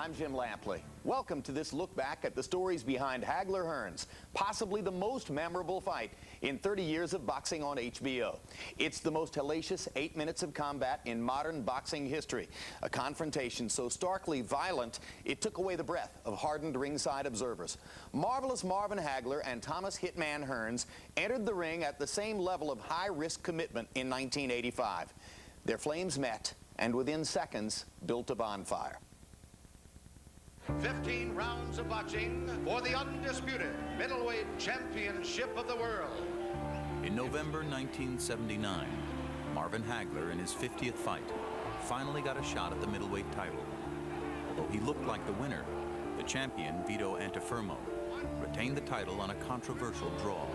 I'm Jim Lampley. Welcome to this look back at the stories behind Hagler Hearns, possibly the most memorable fight in 30 years of boxing on HBO. It's the most hellacious 8 minutes of combat in modern boxing history, a confrontation so starkly violent it took away the breath of hardened ringside observers. Marvelous Marvin Hagler and Thomas Hitman Hearns entered the ring at the same level of high-risk commitment in 1985. Their flames met, and within seconds built a bonfire. 15 rounds of boxing for the undisputed middleweight championship of the world. In November 1979, Marvin Hagler, in his 50th fight, finally got a shot at the middleweight title. Although he looked like the winner, the champion, Vito Antuofermo, retained the title on a controversial draw.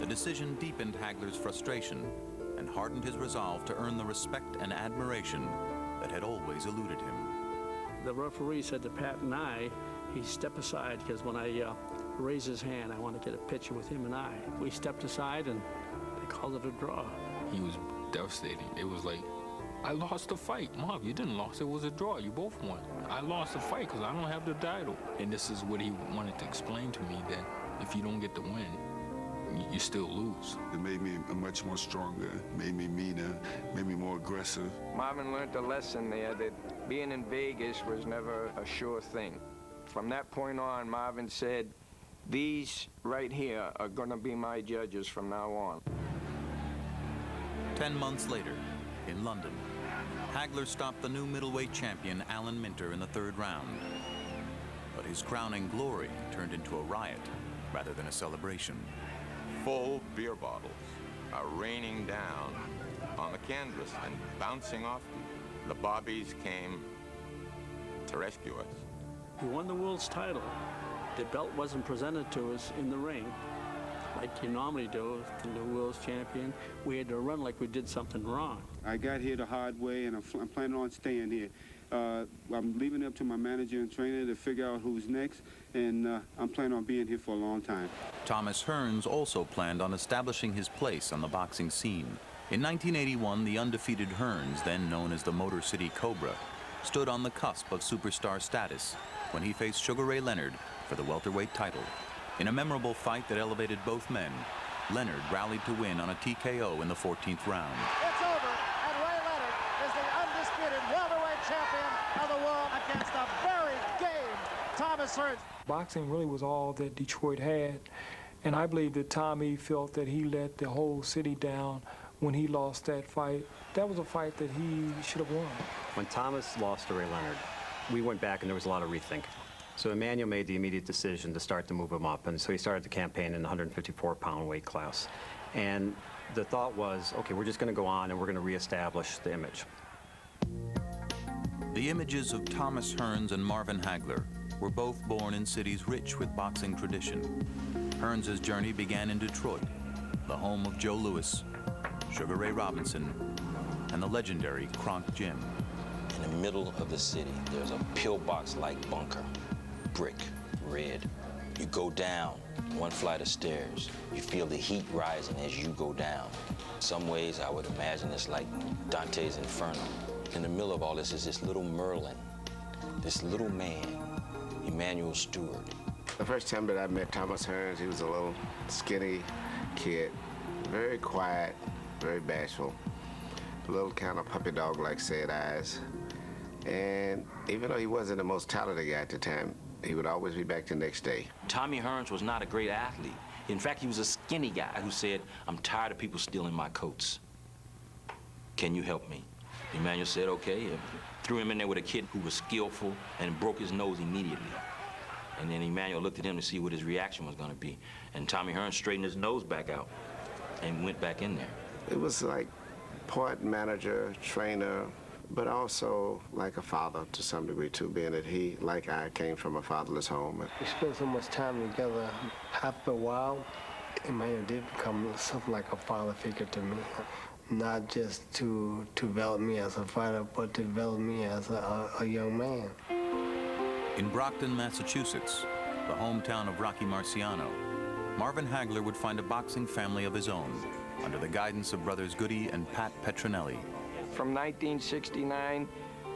The decision deepened Hagler's frustration and hardened his resolve to earn the respect and admiration that had always eluded him. The referee said to Pat and I, he stepped aside because when I raised his hand, I want to get a picture with him and I. We stepped aside and they called it a draw. He was devastated. It was like, I lost the fight. Mom, you didn't lose. It was a draw. You both won. I lost the fight because I don't have the title. And this is what he wanted to explain to me, that if you don't get the win, you still lose. It made me much more stronger, made me meaner, made me more aggressive. Marvin learned a lesson there that being in Vegas was never a sure thing. From that point on, Marvin said, these right here are gonna be my judges from now on. 10 months later, in London, Hagler stopped the new middleweight champion Alan Minter in the third round. But his crowning glory turned into a riot rather than a celebration. Full beer bottles are raining down on the canvas and bouncing off. The bobbies came to rescue us. We won the world's title. The belt wasn't presented to us in the ring like you normally do, the new world's champion. We had to run like we did something wrong. I got here the hard way, and I'm planning on staying here. I'm leaving it up to my manager and trainer to figure out who's next, and I'm planning on being here for a long time. Thomas Hearns also planned on establishing his place on the boxing scene. In 1981, the undefeated Hearns, then known as the Motor City Cobra, stood on the cusp of superstar status when he faced Sugar Ray Leonard for the welterweight title. In a memorable fight that elevated both men, Leonard rallied to win on a TKO in the 14th round. It's over, and Ray Leonard is the undisputed welterweight champion of the world against a very game Thomas Hearns. Boxing really was all that Detroit had, and I believe that Tommy felt that he let the whole city down when he lost that fight. That was a fight that he should have won. When Thomas lost to Ray Leonard, we went back and there was a lot of rethinking. So Emmanuel made the immediate decision to start to move him up, and so he started the campaign in the 154-pound weight class. And the thought was, okay, we're just going to go on and we're going to reestablish the image. The images of Thomas Hearns and Marvin Hagler were both born in cities rich with boxing tradition. Hearns' journey began in Detroit, the home of Joe Louis, Sugar Ray Robinson, and the legendary Kronk Jim. In the middle of the city, there's a pillbox-like bunker, brick, red. You go down one flight of stairs. You feel the heat rising as you go down. In some ways, I would imagine it's like Dante's Inferno. In the middle of all this is this little Merlin, this little man, Emmanuel Stewart. The first time that I met Thomas Hearns, he was a little skinny kid, very quiet, very bashful, a little kind of puppy dog-like sad eyes. And even though he wasn't the most talented guy at the time, he would always be back the next day. Tommy Hearns was not a great athlete. In fact, he was a skinny guy who said, I'm tired of people stealing my coats. Can you help me? Emmanuel said, okay, and threw him in there with a kid who was skillful and broke his nose immediately. And then Emmanuel looked at him to see what his reaction was going to be. And Tommy Hearns straightened his nose back out and went back in there. It was like part manager, trainer, but also like a father to some degree too, being that he, like I, came from a fatherless home. We spent so much time together. After a while, Emmanuel did become something like a father figure to me. Not just to develop me as a fighter, but to develop me as a young man. In Brockton, Massachusetts, the hometown of Rocky Marciano, Marvin Hagler would find a boxing family of his own under the guidance of brothers Goody and Pat Petronelli. From 1969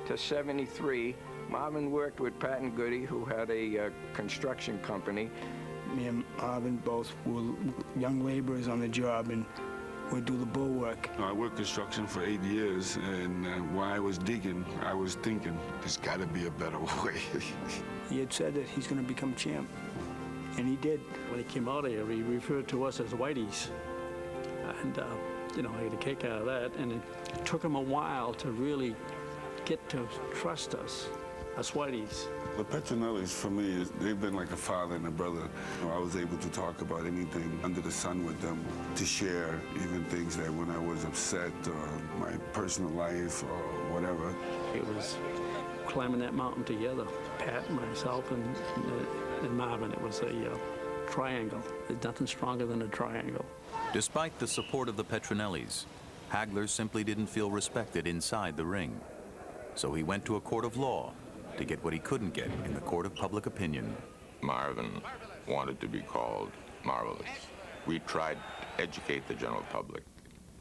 to 73, Marvin worked with Pat and Goody, who had a construction company. Me and Marvin both were young laborers on the job and would do the bull work. I worked construction for 8 years, and while I was digging, I was thinking, there's got to be a better way. He had said that he's going to become champ, and he did. When he came out of here, he referred to us as Whiteys. And, you know, I had a kick out of that. And it took him a while to really get to trust us Whiteys. The Petronellis, for me, they've been like a father and a brother. I was able to talk about anything under the sun with them, to share even things that when I was upset or my personal life or whatever. It was climbing that mountain together, Pat, myself, and Marvin. It was a triangle. There's nothing stronger than a triangle. Despite the support of the Petronellis, Hagler simply didn't feel respected inside the ring. So he went to a court of law to get what he couldn't get in the court of public opinion. Marvin wanted to be called Marvelous. We tried to educate the general public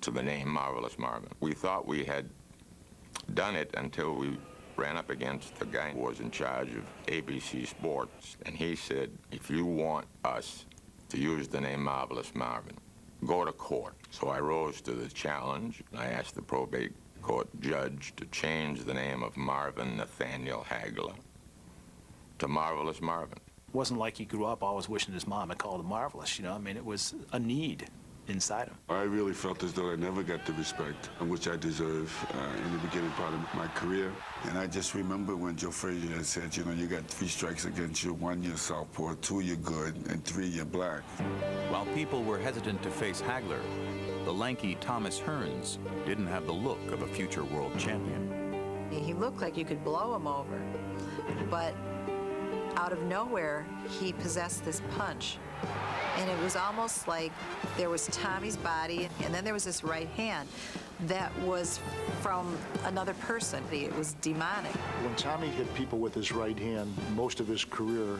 to the name Marvelous Marvin. We thought we had done it until we ran up against the guy who was in charge of ABC Sports, and he said, if you want us to use the name Marvelous Marvin, go to court. So I rose to the challenge. I asked the probate court judge to change the name of Marvin Nathaniel Hagler to Marvelous Marvin. It wasn't like he grew up always wishing his mom had called him Marvelous, you know? I mean, it was a need inside him. I really felt as though I never got the respect which I deserve in the beginning part of my career. And I just remember when Joe Frazier had said, you know, you got 3 strikes against you, 1 you're southpaw, 2 you're good, and 3 you're black. While people were hesitant to face Hagler, the lanky Thomas Hearns didn't have the look of a future world champion. He looked like you could blow him over, but out of nowhere, he possessed this punch. And it was almost like there was Tommy's body, and then there was this right hand that was from another person. It was demonic. When Tommy hit people with his right hand, most of his career,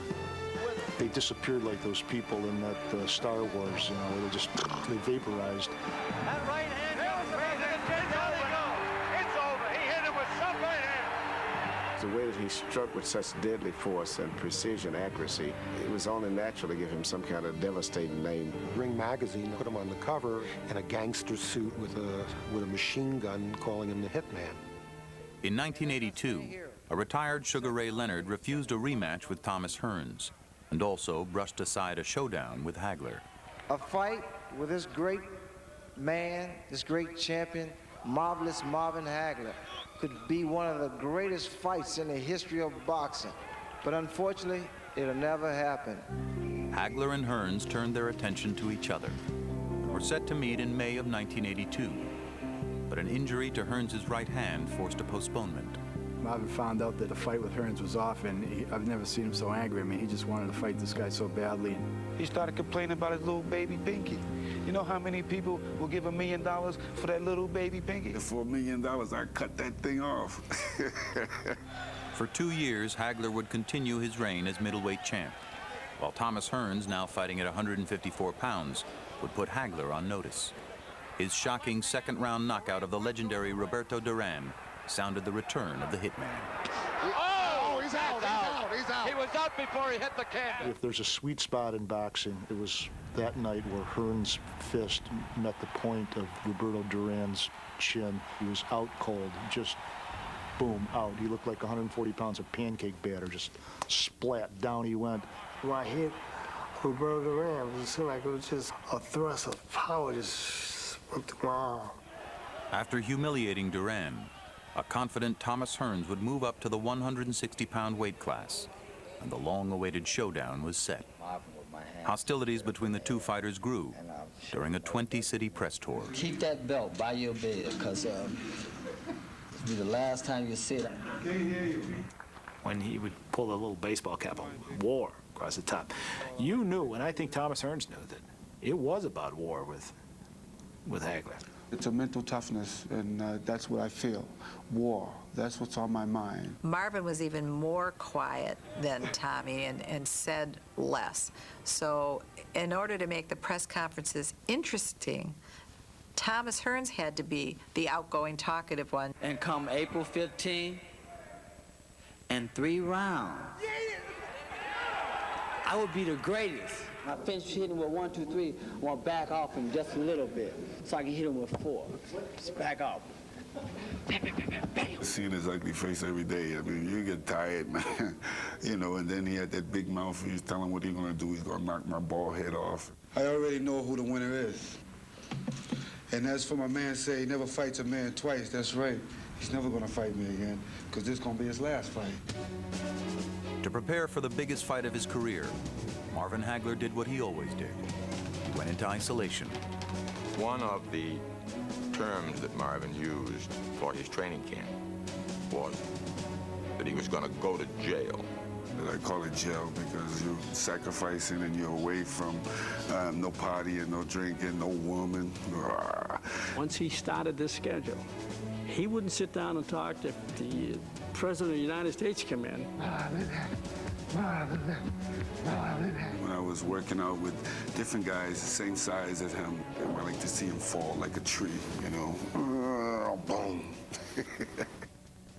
they disappeared like those people in that Star Wars, you know, where they vaporized. That right hand goes over. It's over. He hit him with some right hand. The way that he struck with such deadly force and precision accuracy, it was only natural to give him some kind of devastating name. Ring magazine put him on the cover in a gangster suit with a machine gun, calling him the Hitman. In 1982, a retired Sugar Ray Leonard refused a rematch with Thomas Hearns and also brushed aside a showdown with Hagler. A fight with this great man, this great champion, Marvelous Marvin Hagler, could be one of the greatest fights in the history of boxing. But unfortunately, it'll never happen. Hagler and Hearns turned their attention to each other and were set to meet in May of 1982. But an injury to Hearns' right hand forced a postponement. Marvin found out that the fight with Hearns was off, and I've never seen him so angry. I mean, he just wanted to fight this guy so badly. He started complaining about his little baby pinky. You know how many people will give $1 million for that little baby pinky? For $1 million, I cut that thing off. For 2 years, Hagler would continue his reign as middleweight champ, while Thomas Hearns, now fighting at 154 pounds, would put Hagler on notice. His shocking second-round knockout of the legendary Roberto Duran sounded the return of the hitman. Oh, he's out. He's out. He was out before he hit the canvas. If there's a sweet spot in boxing, it was that night where Hearns' fist met the point of Roberto Duran's chin. He was out cold, just boom, out. He looked like 140 pounds of pancake batter, just splat, down he went. When I hit Roberto Duran, it seemed like it was just a thrust of power just went through my arm. After humiliating Duran, a confident Thomas Hearns would move up to the 160-pound weight class, and the long-awaited showdown was set. Hostilities between the two fighters grew during a 20-city press tour. Keep that belt by your bed, because it'll be the last time you see it. When he would pull the little baseball cap on, war across the top, you knew, and I think Thomas Hearns knew, that it was about war with Hagler. It's a mental toughness, and that's what I feel. War, that's what's on my mind. Marvin was even more quiet than Tommy and said less. So in order to make the press conferences interesting, Thomas Hearns had to be the outgoing, talkative one. And come April 15, in 3 rounds. I would be the greatest. I finish hitting with 1, 2, 3. I want to back off him just a little bit so I can hit him with 4. Just back off. Seeing his ugly face every day, I mean, you get tired, man. You know, and then he had that big mouth. He was telling what he's going to do. He's going to knock my bald head off. I already know who the winner is. And as for my man say he never fights a man twice, that's right. He's never going to fight me again, because this is going to be his last fight. To prepare for the biggest fight of his career, Marvin Hagler did what he always did. He went into isolation. One of the terms that Marvin used for his training camp was that he was going to go to jail. I call it jail because you're sacrificing and you're away from no partying, no drinking, no woman. Once he started this schedule, he wouldn't sit down and talk if the President of the United States come in. When I was working out with different guys the same size as him, I like to see him fall like a tree, you know. Boom.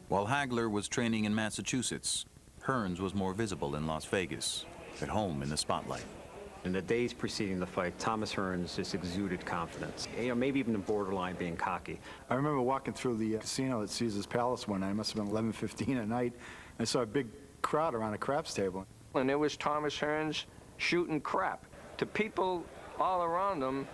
While Hagler was training in Massachusetts, Hearns was more visible in Las Vegas, at home in the spotlight. In the days preceding the fight, Thomas Hearns just exuded confidence, you know, maybe even borderline being cocky. I remember walking through the casino at Caesar's Palace one night. It must have been 11:15 at night. I saw a big crowd around a craps table. And there was Thomas Hearns shooting crap. To people all around him,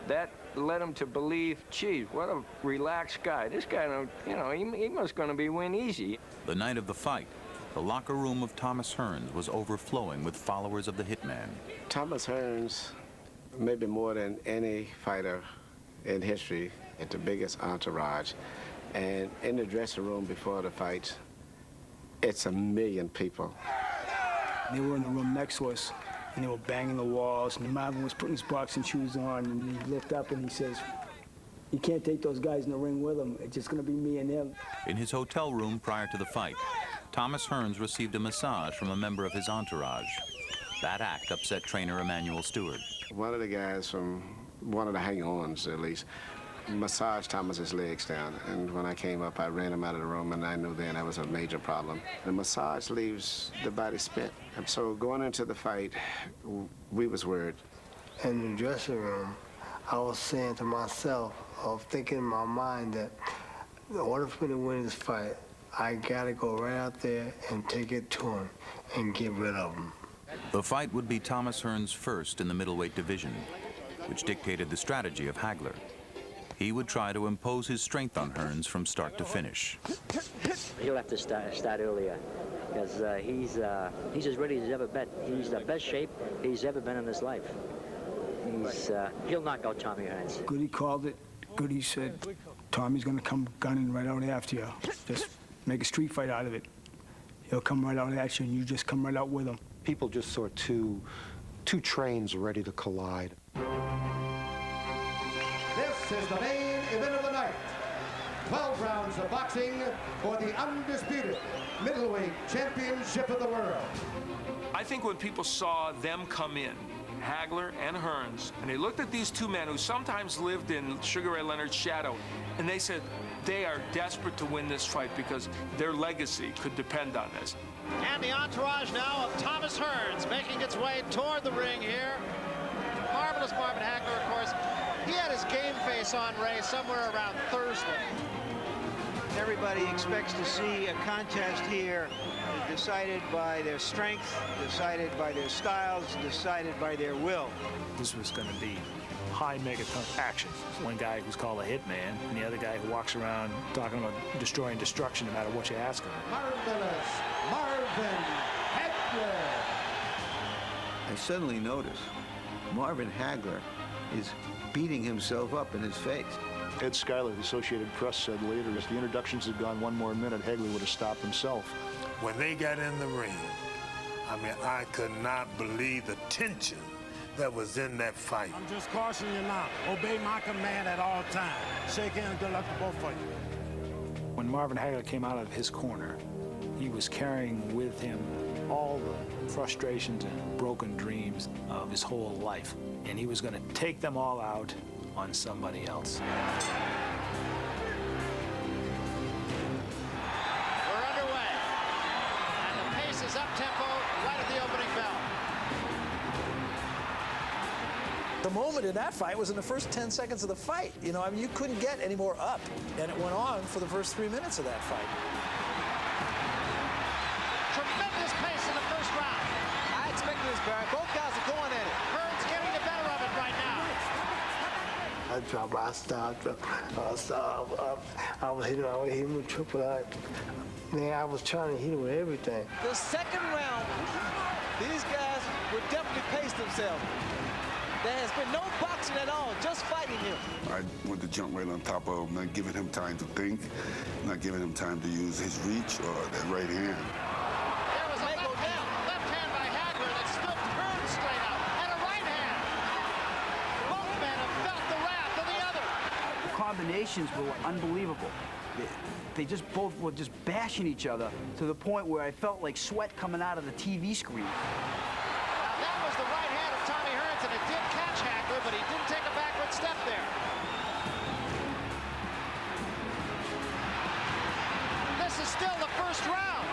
that led him to believe, geez, what a relaxed guy. This guy, you know, he must going to be win easy. The night of the fight, the locker room of Thomas Hearns was overflowing with followers of the hitman. Thomas Hearns, maybe more than any fighter in history, had the biggest entourage. And in the dressing room before the fight, it's 1 million people. They were in the room next to us, and they were banging the walls, and Marvin was putting his boxing shoes on, and he looked up and he says, "You can't take those guys in the ring with him. It's just going to be me and him." In his hotel room prior to the fight, Thomas Hearns received a massage from a member of his entourage. That act upset trainer Emanuel Stewart. One of the guys from one of the hang-ons, at least, massaged Thomas's legs down. And when I came up, I ran him out of the room, and I knew then that was a major problem. The massage leaves the body spent. And so going into the fight, we was worried. In the dressing room, I was saying to myself, I was thinking in my mind that in order for me to win this fight, I gotta go right out there and take it to him and get rid of him. The fight would be Thomas Hearns' first in the middleweight division, which dictated the strategy of Hagler. He would try to impose his strength on Hearns from start to finish. He'll have to start earlier because he's as ready as he's ever been. He's the best shape he's ever been in his life. He'll knock out Tommy Hearns. Goody called it. Goody said, "Tommy's going to come gunning right out after you. Just make a street fight out of it. He'll come right out at you, and you just come right out with him." People just saw two trains ready to collide. This is the main event of the night. 12 rounds of boxing for the undisputed middleweight championship of the world. I think when people saw them come in, Hagler and Hearns, and they looked at these two men who sometimes lived in Sugar Ray Leonard's shadow, and they said they are desperate to win this fight because their legacy could depend on this. And the entourage now of Thomas Hearns making its way toward the ring here. Marvelous Marvin Hagler, of course. He had his game face on, Ray, somewhere around Thursday. Everybody expects to see a contest here decided by their strength, decided by their styles, decided by their will. This was going to be high megaton action. One guy who's called a hitman, and the other guy who walks around talking about destroying destruction no matter what you ask him. Marvelous Marvin Hagler. I suddenly noticed Marvin Hagler is beating himself up in his face. Ed Schuyler, the Associated Press, said later, if the introductions had gone one more minute, Hagler would have stopped himself. When they got in the ring, I mean, I could not believe the tension that was in that fight. I'm just cautioning you now. Obey my command at all times. Shake hands, good luck to both of you. When Marvin Hagler came out of his corner, he was carrying with him all the frustrations and broken dreams of his whole life. And he was going to take them all out on somebody else. We're underway. moment in that fight was in the first 10 seconds of the fight. You know, I mean, you couldn't get any more up. And it went on for the first 3 minutes of that fight. Tremendous pace in the first round. I expected this, Barry. Both guys are going at it. Hearns getting the better of it right now. I dropped, I stopped, I was hitting with triple I. Man, I was trying to hit him with everything. The second round, these guys would definitely pace themselves. There has been no boxing at all, just fighting him. I wanted to jump right on top of him, not giving him time to think, not giving him time to use his reach or that right hand. There was a left hand by Hagler that stood Hearns straight out, and a right hand. Both men have felt the wrath of the other. The combinations were unbelievable. They just both were just bashing each other to the point where I felt like sweat coming out of the TV screen. Now that was the right hand of Tommy Hearns, and it did catch Hagler, but he didn't take a backward step there. This is still the first round.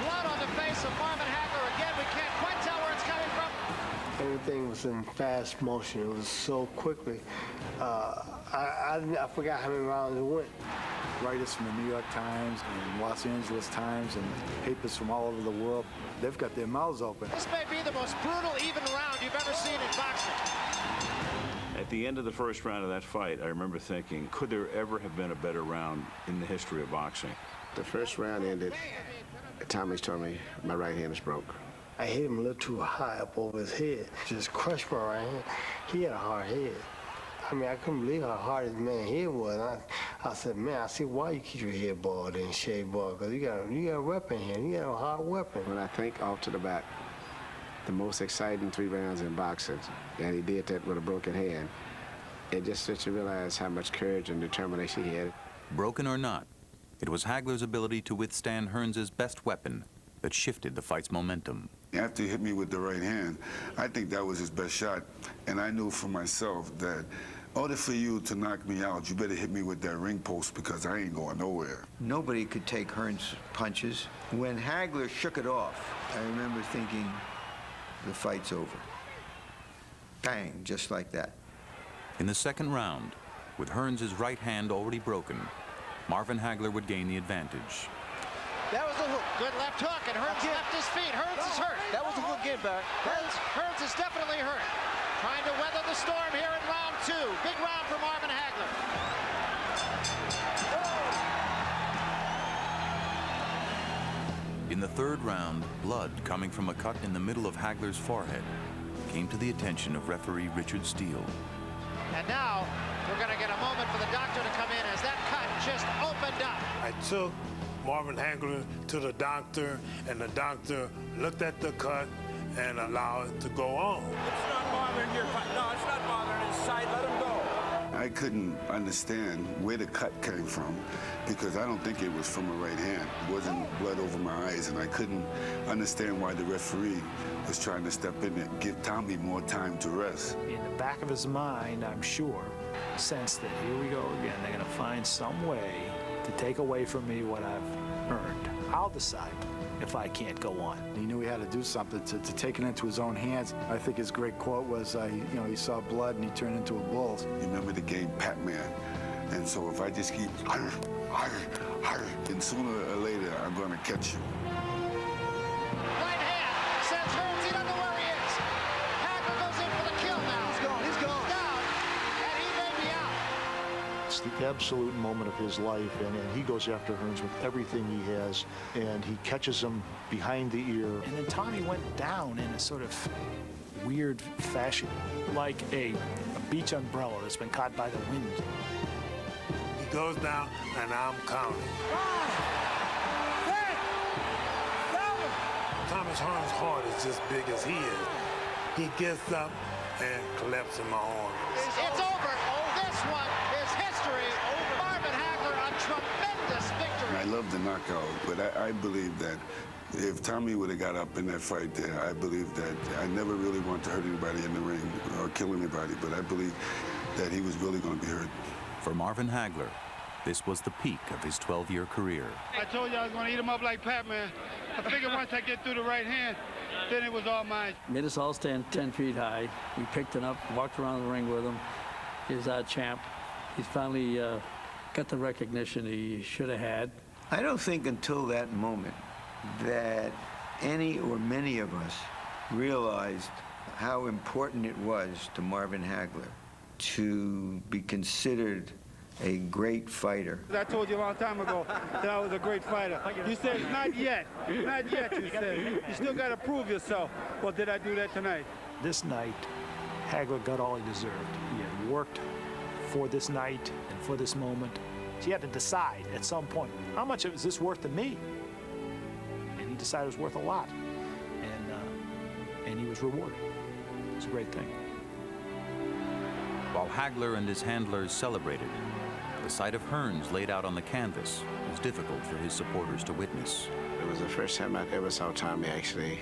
Blood on the face of Marvin Hagler again. We can't quite tell where it's coming from. Everything was in fast motion. It was so quickly. I forgot how many rounds it went. Writers from the New York Times and Los Angeles Times and papers from all over the world, they've got their mouths open. This may be the most brutal, even round you've ever seen in boxing. At the end of the first round of that fight, I remember thinking, could there ever have been a better round in the history of boxing? The first round ended. Tommy's told me my right hand is broke. I hit him a little too high up over his head. Just crushed my right hand. He had a hard head. I mean, I couldn't believe how hard his man's head was. I said, man, I see why you keep your head bald and shaved bald, because you got a weapon here. You got a hard weapon. When I think off to the back, the most exciting 3 rounds in boxing, and he did that with a broken hand, it just lets you realize how much courage and determination he had. Broken or not, it was Hagler's ability to withstand Hearns' best weapon that shifted the fight's momentum. After he hit me with the right hand, I think that was his best shot. And I knew for myself that in order for you to knock me out, you better hit me with that ring post because I ain't going nowhere. Nobody could take Hearns' punches. When Hagler shook it off, I remember thinking, the fight's over. Bang, just like that. In the second round, with Hearns' right hand already broken, Marvin Hagler would gain the advantage. That was the hook. Good left hook, and Hearns left his feet. Hearns is hurt. That was a good game, Barry. Hearns is definitely hurt. Trying to weather the storm here in round 2. Big round for Marvin Hagler. In the third round, blood coming from a cut in the middle of Hagler's forehead came to the attention of referee Richard Steele. And now we're going to get a moment for the doctor to come in as that cut just opened up. I took Marvin Hagler to the doctor, and the doctor looked at the cut and allowed it to go on. It's not bothering your cut. No, it's not bothering his side. Let him go. I couldn't understand where the cut came from because I don't think it was from a right hand. It wasn't blood over my eyes, and I couldn't understand why the referee was trying to step in and give Tommy more time to rest. In the back of his mind, I'm sure, sensed that here we go again. They're going to find some way to take away from me what I've earned. I'll decide if I can't go on. He knew he had to do something to take it into his own hands. I think his great quote was, he saw blood and he turned into a bull. You remember the game Pac-Man? And so if I just keep, and sooner or later, I'm going to catch you. Right hand sends Hearns. He doesn't know where he is. Hagler goes in for the kill now. He's gone. He's down, and he may be out. It's the absolute moment of his life, and he goes after Hearns with everything he has, and he catches him behind the ear. And then Tommy went down in a sort of weird fashion, like a beach umbrella that's been caught by the wind. He goes down, and I'm counting. Thomas Hearns' heart is just big as he is. He gets up and claps in my arm. It's over. This one is history. Marvin Hagler, a tremendous victory. I love the knockout, but I believe that if Tommy would have got up in that fight there, I believe that I never really want to hurt anybody in the ring or kill anybody, but I believe that he was really going to be hurt. For Marvin Hagler, this was the peak of his 12-year career. I told you I was going to eat him up like Pac-Man. I figured once I get through the right hand, then it was all mine. Made us all stand 10 feet high. We picked him up, walked around the ring with him. He's our champ. He's finally got the recognition he should have had. I don't think until that moment that any or many of us realized how important it was to Marvin Hagler to be considered a great fighter. I told you a long time ago that I was a great fighter. You said, not yet. Not yet, you said. You still got to prove yourself. Well, did I do that tonight? This night, Hagler got all he deserved. He had worked for this night and for this moment. He had to decide at some point, how much is this worth to me? And he decided it was worth a lot. And he was rewarded. It's a great thing. While Hagler and his handlers celebrated, the sight of Hearns laid out on the canvas was difficult for his supporters to witness. It was the first time I ever saw Tommy actually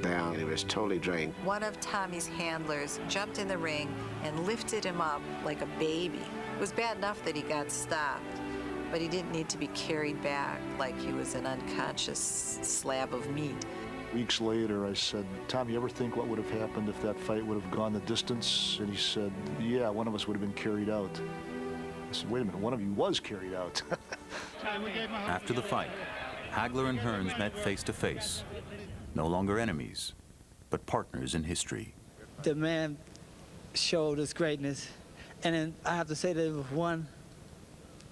down. He was totally drained. One of Tommy's handlers jumped in the ring and lifted him up like a baby. It was bad enough that he got stopped, but he didn't need to be carried back like he was an unconscious slab of meat. Weeks later, I said, Tom, you ever think what would have happened if that fight would have gone the distance? And he said, yeah, one of us would have been carried out. I said, wait a minute, one of you was carried out. After the fight, Hagler and Hearns met face to face. No longer enemies, but partners in history. The man showed his greatness, and then I have to say that it was one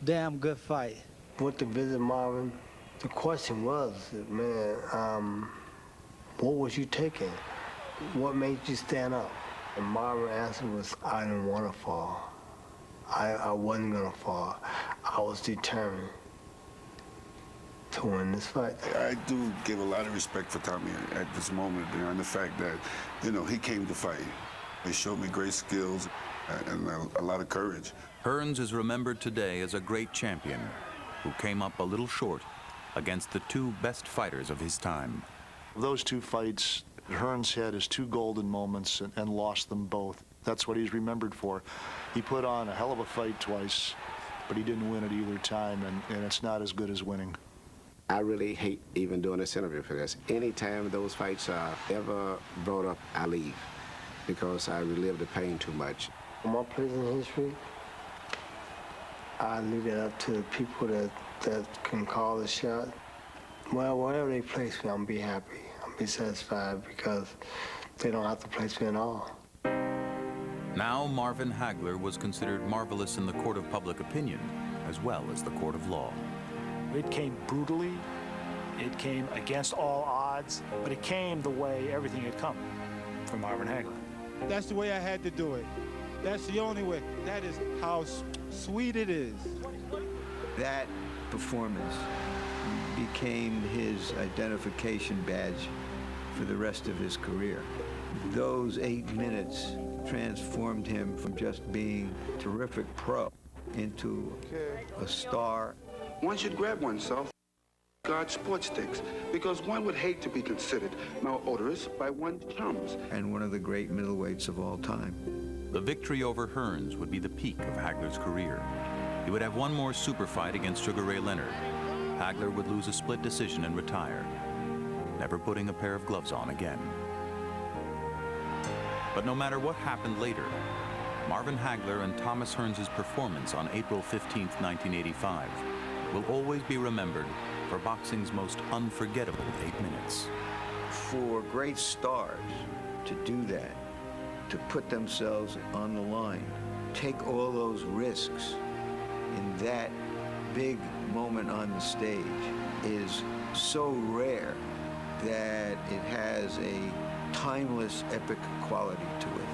damn good fight. Went to visit Marvin. The question was, man, what was you taking? What made you stand up? And Marvin's answer was, I didn't want to fall. I wasn't going to fall. I was determined to win this fight. I do give a lot of respect for Tommy at this moment, and the fact that, he came to fight. He showed me great skills and a lot of courage. Hearns is remembered today as a great champion who came up a little short against the two best fighters of his time. Those two fights, Hearns had his two golden moments and lost them both. That's what he's remembered for. He put on a hell of a fight twice, but he didn't win at either time, and it's not as good as winning. I really hate even doing this interview for this. Anytime those fights are ever brought up, I leave because I relive the pain too much. My place in history, I leave it up to the people that can call the shot. Well, wherever they place me, I'm be happy. I'll be satisfied because they don't have to place me at all. Now Marvin Hagler was considered marvelous in the court of public opinion as well as the court of law. It came brutally, it came against all odds, but it came the way everything had come from Marvin Hagler. That's the way I had to do it. That's the only way. That is how sweet it is. That performance became his identification badge for the rest of his career. Those 8 minutes transformed him from just being a terrific pro into a star. One should grab oneself God's sports sticks, because one would hate to be considered malodorous by one's chums. And one of the great middleweights of all time. The victory over Hearns would be the peak of Hagler's career. He would have one more super fight against Sugar Ray Leonard. Hagler would lose a split decision and retire, never putting a pair of gloves on again. But no matter what happened later, Marvin Hagler and Thomas Hearns' performance on April 15, 1985 will always be remembered for boxing's most unforgettable 8 minutes. For great stars to do that, to put themselves on the line, take all those risks in that big moment on the stage is so rare that it has a timeless, epic quality to it.